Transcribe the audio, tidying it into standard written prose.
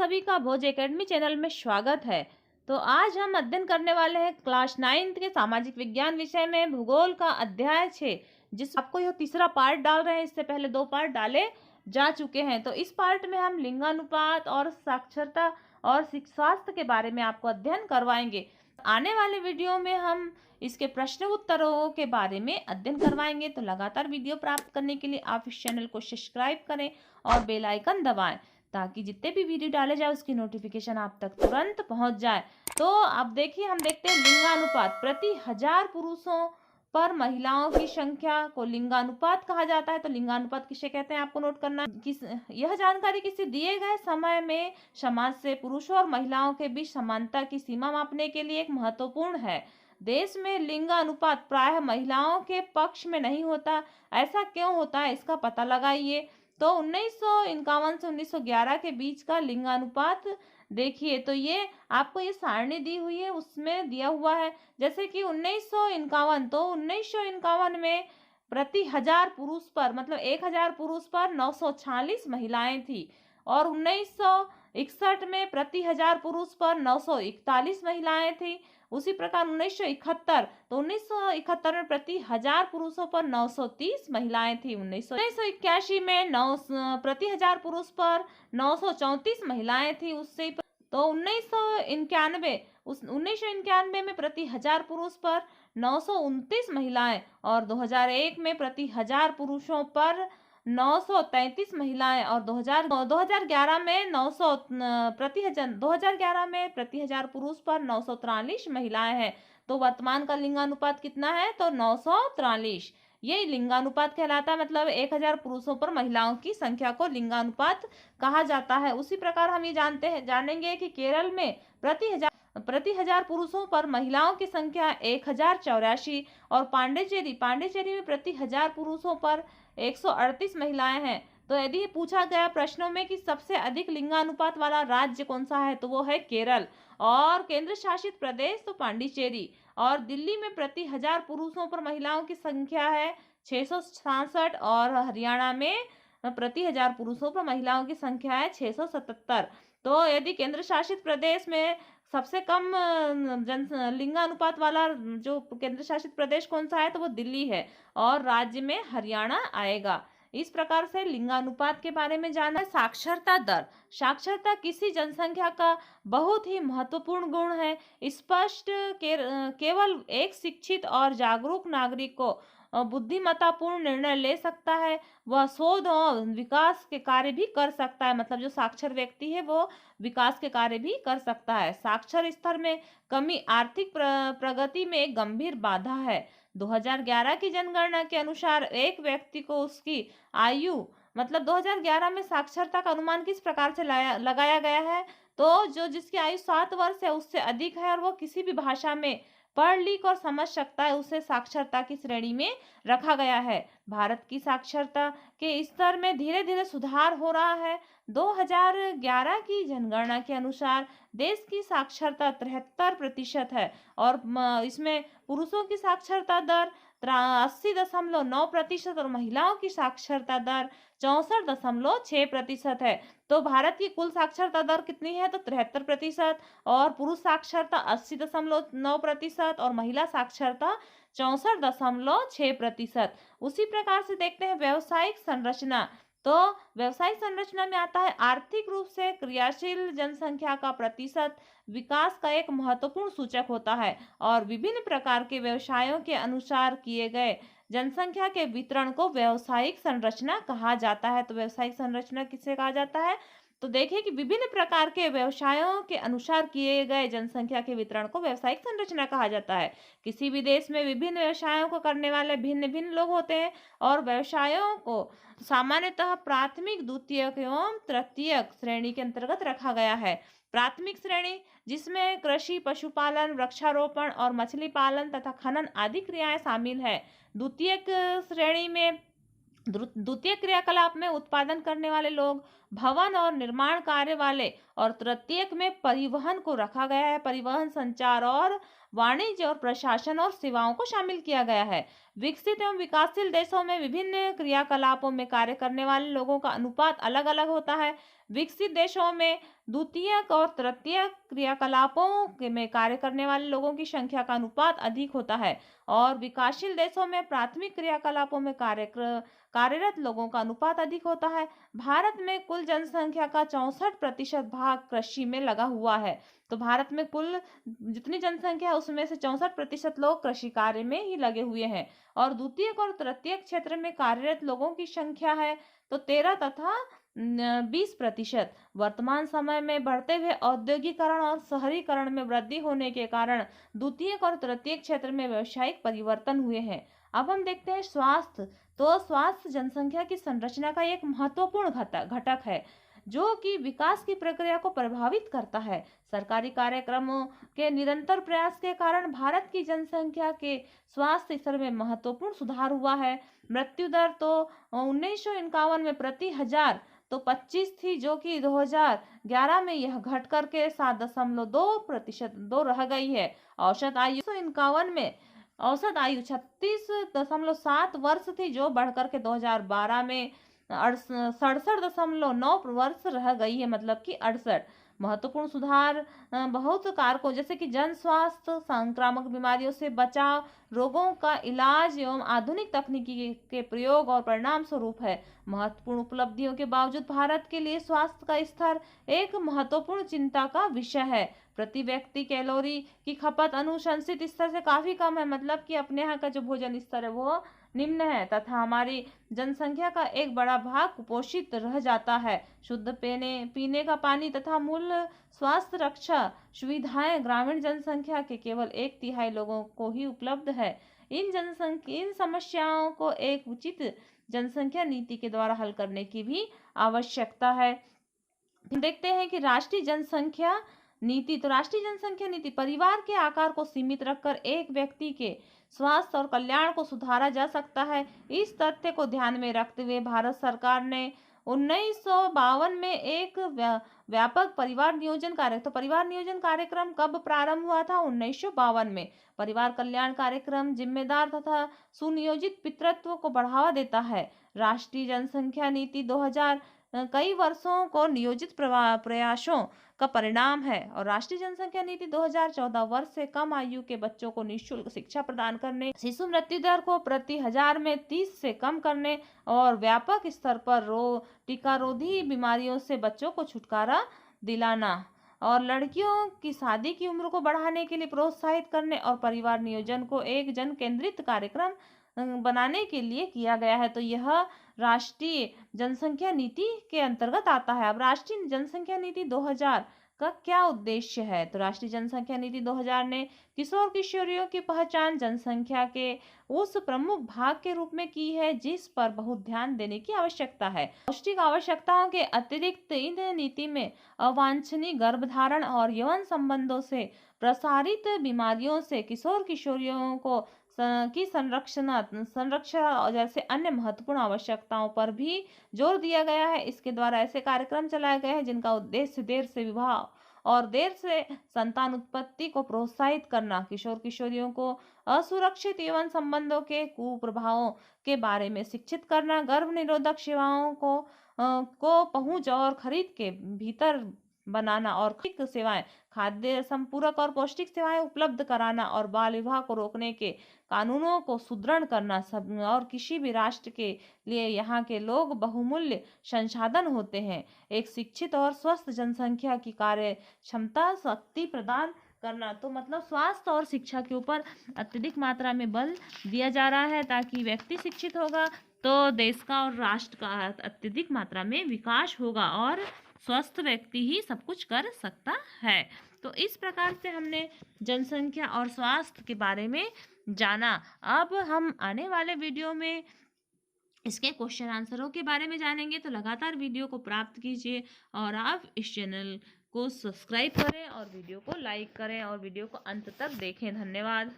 सभी का भोज academy channel में स्वागत है। तो आज हम अध्ययन करने वाले हैं क्लास 9th के सामाजिक विज्ञान विषय में भूगोल का अध्याय 6, जिस आपको यह तीसरा पार्ट डाल रहे हैं। इससे पहले 2 पार्ट डाले जा चुके हैं। तो इस पार्ट में हम लिंगानुपात और साक्षरता और स्वास्थ्य के बारे में आपको अध्ययन करवाएंगे। आने वाले वीडियो में हम इसके प्रश्न उत्तरों के बारे में अध्ययन करवाएंगे। तो लगातार वीडियो प्राप्त करने के लिए आप इस चैनल को सब्सक्राइब करें और बेल आइकन दबाएं, ताकि जितने भी वीडियो डाले जाए उसकी नोटिफिकेशन आप तक तुरंत पहुंच जाए। तो अब देखिए, हम देखते हैं लिंगानुपात। प्रति 1000 पुरुषों पर महिलाओं की संख्या को लिंगानुपात कहा जाता है। तो लिंगानुपात किसे कहते हैं आपको नोट करना। यह जानकारी किसी दिए गए समय में समाज से पुरुषों और महिलाओं के बीच समानता की सीमा मापने के लिए एक महत्वपूर्ण है। देश में लिंगानुपात प्रायः महिलाओं के पक्ष में नहीं होता। ऐसा क्यों होता है, इसका पता लगाइए। तो 1951 से 1911 के बीच का लिंगानुपात देखिए। तो ये आपको ये सारणी दी हुई है, उसमें दिया हुआ है। जैसे कि 1951, तो 1951 में प्रति 1000 पुरुष पर, मतलब 1000 पुरुष पर 946 महिलाएं थी। और 1961 में प्रति 1000 पुरुष पर 941 महिलाएं थी। उसी प्रकार 1971, तो 1971 में प्रति 1000 पुरुषों पर 930 महिलाएं थी। 1981 में प्रति 1000 पुरुष पर 934 महिलाएं थी। उससे तो 1991 में प्रति 1000 पुरुष पर 929 महिलाएं और 2001 में प्रति 1000 पुरुषों पर 933 महिलाएं और 2011 में 2011 में प्रति 1000 पुरुष पर 943 महिलाएं हैं। तो वर्तमान का लिंगानुपात कितना है, तो 943। ये लिंगानुपात कहलाता है, मतलब 1000 पुरुषों पर महिलाओं की संख्या को लिंगानुपात कहा जाता है। उसी प्रकार हम ये जानेंगे कि केरल में प्रति 1000 पुरुषों पर महिलाओं की संख्या 1084 और पांडिचेरी में प्रति 1000 पुरुषों पर 138 महिलाएं हैं। तो यदि पूछा गया प्रश्नों में कि सबसे अधिक लिंगानुपात वाला राज्य कौन सा है, तो वो है केरल। और केंद्र शासित प्रदेश तो पांडिचेरी। और दिल्ली में प्रति 1000 पुरुषों पर महिलाओं की संख्या है 666 और हरियाणा में प्रति 1000 पुरुषों पर महिलाओं की संख्या है 677। तो यदि केंद्र शासित प्रदेश में सबसे कम लिंगानुपात वाला जो केंद्र शासित प्रदेश कौन सा है, तो वो दिल्ली है और राज्य में हरियाणा आएगा। इस प्रकार से लिंगानुपात के बारे में जाना है। साक्षरता दर। साक्षरता किसी जनसंख्या का बहुत ही महत्वपूर्ण गुण है। स्पष्ट केवल एक शिक्षित और जागरूक नागरिक को बुद्धिमत्तापूर्ण निर्णय ले सकता है। वह शोध और विकास के कार्य भी कर सकता है, मतलब जो साक्षर व्यक्ति है वो विकास के कार्य भी कर सकता है। साक्षर स्तर में कमी आर्थिक प्रगति में एक गंभीर बाधा है। 2011 की जनगणना के अनुसार एक व्यक्ति को उसकी आयु, मतलब 2011 में साक्षरता का अनुमान किस प्रकार से लगाया गया है, तो जो जिसकी आयु 7 वर्ष है उससे अधिक है और वो किसी भी भाषा में पढ़ लिख और समझ सकता है, उसे साक्षरता की श्रेणी में रखा गया है। भारत की साक्षरता के स्तर में धीरे धीरे सुधार हो रहा है। 2011 की जनगणना के अनुसार देश की साक्षरता 73% है और इसमें पुरुषों की साक्षरता दर 80.9% और महिलाओं की साक्षरता दर 64.6% है। तो भारत की कुल साक्षरता दर कितनी है, तो 73% और पुरुष साक्षरता 80.9% और महिला साक्षरता 64.6%। उसी प्रकार से देखते हैं व्यवसायिक संरचना। तो व्यवसायिक संरचना में आता है आर्थिक रूप से क्रियाशील जनसंख्या का प्रतिशत विकास का एक महत्वपूर्ण सूचक होता है और विभिन्न प्रकार के व्यवसायों के अनुसार किए गए जनसंख्या के वितरण को व्यवसायिक संरचना कहा जाता है। तो व्यवसायिक संरचना किसे कहा जाता है, तो देखिए कि विभिन्न प्रकार के व्यवसायों के अनुसार किए गए जनसंख्या के वितरण को व्यवसायिक संरचना कहा जाता है। किसी भी देश में विभिन्न व्यवसायों को करने वाले भिन्न भिन्न लोग होते हैं और व्यवसायों को सामान्यतः प्राथमिक, द्वितीयक एवं तृतीयक श्रेणी के अंतर्गत रखा गया है। प्राथमिक श्रेणी जिसमें कृषि, पशुपालन, वृक्षारोपण और मछली पालन तथा खनन आदि क्रियाएं शामिल है। द्वितीयक श्रेणी में द्वितीय क्रियाकलाप में उत्पादन करने वाले लोग भवन और निर्माण कार्य वाले, और तृतीयक में परिवहन को रखा गया है। परिवहन, संचार और वाणिज्य और प्रशासन और सेवाओं को शामिल किया गया है। विकसित एवं विकासशील देशों में विभिन्न क्रियाकलापों में कार्य करने वाले लोगों का अनुपात अलग अलग होता है। विकसित देशों में द्वितीयक और तृतीयक क्रियाकलापों में कार्य करने वाले लोगों की संख्या का अनुपात अधिक होता है, और विकासशील देशों में प्राथमिक क्रियाकलापों में कार्यरत लोगों का अनुपात अधिक होता है। भारत में कुल जनसंख्या का 64% भाग कृषि में लगा हुआ है। तो भारत में कुल जितनी जनसंख्या है उसमें से 64% लोग कृषि कार्य में ही लगे हुए हैं, और द्वितीयक और तृतीयक क्षेत्र में कार्यरत लोगों की संख्या है तो 13 तथा 20%। वर्तमान समय में बढ़ते हुए औद्योगिकरण और शहरीकरण में वृद्धि होने के कारण द्वितीयक और तृतीयक क्षेत्र में व्यावसायिक परिवर्तन हुए हैं। अब हम देखते हैं स्वास्थ्य। तो स्वास्थ्य जनसंख्या की संरचना का एक महत्वपूर्ण घटक है जो कि विकास की प्रक्रिया को प्रभावित करता है। सरकारी कार्यक्रमों के निरंतर प्रयास के कारण भारत की जनसंख्या के स्वास्थ्य स्तर में महत्वपूर्ण सुधार हुआ है। मृत्यु दर तो 1951 में प्रति हजार तो 25 थी, जो कि 2011 में यह घट करके 7.2% रह गई है। औसत आयु 1951 में औसत आयु 36.7 वर्ष थी, जो बढ़कर के 2012 में 67.9 वर्ष रह गई है, मतलब कि 68। महत्वपूर्ण सुधार बहुत कारकों जैसे कि जन स्वास्थ्य, संक्रामक बीमारियों से बचाव, रोगों का इलाज एवं आधुनिक तकनीकी के प्रयोग और परिणाम स्वरूप है। महत्वपूर्ण उपलब्धियों के बावजूद भारत के लिए स्वास्थ्य का स्तर एक महत्वपूर्ण चिंता का विषय है। प्रति व्यक्ति कैलोरी की खपत अनुशंसित स्तर से काफी कम है, मतलब कि अपने यहाँ का जो भोजन स्तर है वो निम्न है, तथा हमारी जनसंख्या का एक बड़ा भाग कुपोषित रह जाता है। शुद्ध पीने का पानी तथा मूल स्वास्थ्य रक्षा सुविधाएं ग्रामीण जनसंख्या के केवल 1/3 लोगों को ही उपलब्ध है। इन समस्याओं को एक उचित जनसंख्या नीति के द्वारा हल करने की भी आवश्यकता है। देखते हैं कि राष्ट्रीय जनसंख्या नीति। तो राष्ट्रीय जनसंख्या नीति परिवार के आकार को सीमित रखकर एक व्यक्ति के स्वास्थ्य और कल्याण को सुधारा जा सकता है। इस तथ्य को ध्यान में रखते हुए भारत सरकार ने 1952 में एक व्यापक परिवार नियोजन कार्यक्रम कब प्रारंभ हुआ था? 1952 में। परिवार कल्याण कार्यक्रम जिम्मेदार तथा सुनियोजित पितृत्व को बढ़ावा देता है। राष्ट्रीय जनसंख्या नीति 2000 कई वर्षों को नियोजित प्रयासों का परिणाम है, और राष्ट्रीय जनसंख्या नीति 2014 वर्ष से कम आयु के बच्चों को निःशुल्क शिक्षा प्रदान करने, शिशु मृत्यु दर को प्रति हजार में 30 से कम करने और व्यापक स्तर पर टीकारोधी बीमारियों से बच्चों को छुटकारा दिलाना, और लड़कियों की शादी की उम्र को बढ़ाने के लिए प्रोत्साहित करने और परिवार नियोजन को एक जन केंद्रित कार्यक्रम बनाने के लिए किया गया है। तो यह राष्ट्रीय जनसंख्या नीति के अंतर्गत आता है। अब राष्ट्रीय जनसंख्या नीति 2000 का क्या उद्देश्य है? तो राष्ट्रीय जनसंख्या नीति 2000 ने किशोर किशोरियों की पहचान जनसंख्या के उस प्रमुख भाग के रूप में की है जिस पर बहुत ध्यान देने की आवश्यकता है। पौष्टिक आवश्यकताओं के अतिरिक्त इन नीति में अवांछनीय गर्भधारण और यौन संबंधों से प्रसारित बीमारियों से किशोर किशोरियों को की संरक्षण जैसे अन्य महत्वपूर्ण आवश्यकताओं पर भी जोर दिया गया है। इसके द्वारा ऐसे कार्यक्रम चलाए गए हैं जिनका उद्देश्य देर से विवाह और देर से संतान उत्पत्ति को प्रोत्साहित करना, किशोर किशोरियों को असुरक्षित यौन संबंधों के कुप्रभावों के बारे में शिक्षित करना, गर्भ निरोधक सेवाओं को पहुंच और खरीद के भीतर बनाना, और सेवाएं, खाद्य संपूरक और पौष्टिक सेवाएं उपलब्ध कराना, और बाल विवाह को रोकने के कानूनों को सुदृढ़ करना सब, और किसी भी राष्ट्र के लिए यहाँ के लोग बहुमूल्य संसाधन होते हैं। एक शिक्षित और स्वस्थ जनसंख्या की कार्य क्षमता शक्ति प्रदान करना। तो मतलब स्वास्थ्य और शिक्षा के ऊपर अत्यधिक मात्रा में बल दिया जा रहा है, ताकि व्यक्ति शिक्षित होगा तो देश का और राष्ट्र का अत्यधिक मात्रा में विकास होगा, और स्वस्थ व्यक्ति ही सब कुछ कर सकता है। तो इस प्रकार से हमने जनसंख्या और स्वास्थ्य के बारे में जाना। अब हम आने वाले वीडियो में इसके क्वेश्चन आंसरों के बारे में जानेंगे। तो लगातार वीडियो को प्राप्त कीजिए और आप इस चैनल को सब्सक्राइब करें और वीडियो को लाइक करें और वीडियो को अंत तक देखें। धन्यवाद।